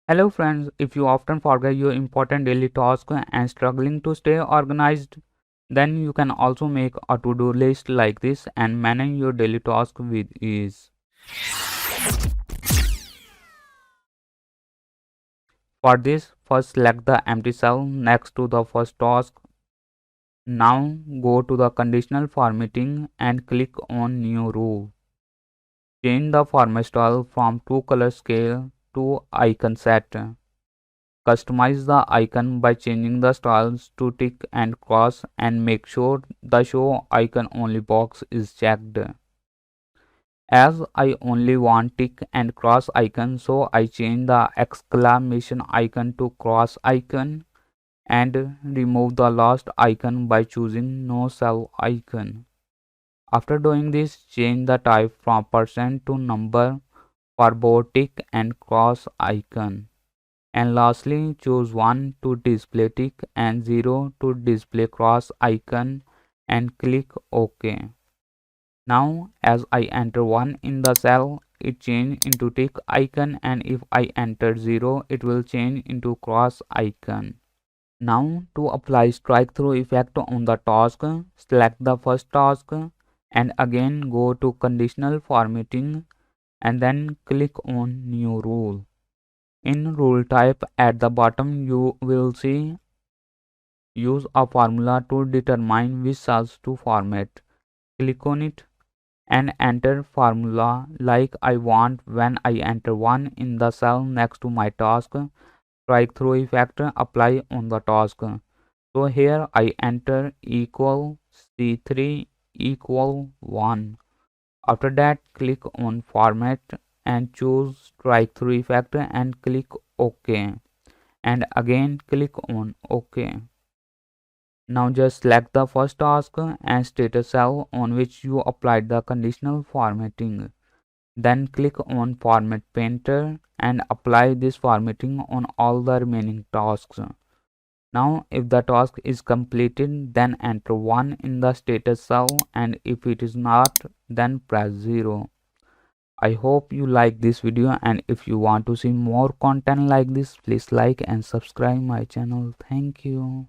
Hello friends, if you often forget your important daily tasks and struggling to stay organized, then you can also make a to-do list like this and manage your daily tasks with ease. For this, first select the empty cell next to the first task. Now go to the conditional formatting and click on new rule. Change the format style from to color scale to icon set. Customize the icon by changing the styles to tick and cross and make sure the show icon only box is checked. As I only want tick and cross icon, so I change the exclamation icon to cross icon and remove the last icon by choosing no cell icon. After doing this, change the type from percent to number for both tick and cross icon. And lastly, choose 1 to display tick and 0 to display cross icon and click OK. Now as I enter 1 in the cell, it change into tick icon, and if I enter 0, it will change into cross icon. Now to apply strike through effect on the task, select the first task and again go to conditional formatting and then click on new rule. In rule type at the bottom you will see use a formula to determine which cells to format. Click on it and enter formula like I want. When I enter 1 in the cell next to my task, strike through effect apply on the task. So here I enter equal C3 equal 1. After that click on format and choose strike through effect and click OK. And again click on OK. Now just select the first task and status cell on which you applied the conditional formatting. Then click on Format Painter and apply this formatting on all the remaining tasks. Now if the task is completed, then enter 1 in the status cell, and if it is not, then press 0. I hope you like this video, and if you want to see more content like this, please like and subscribe my channel. Thank you.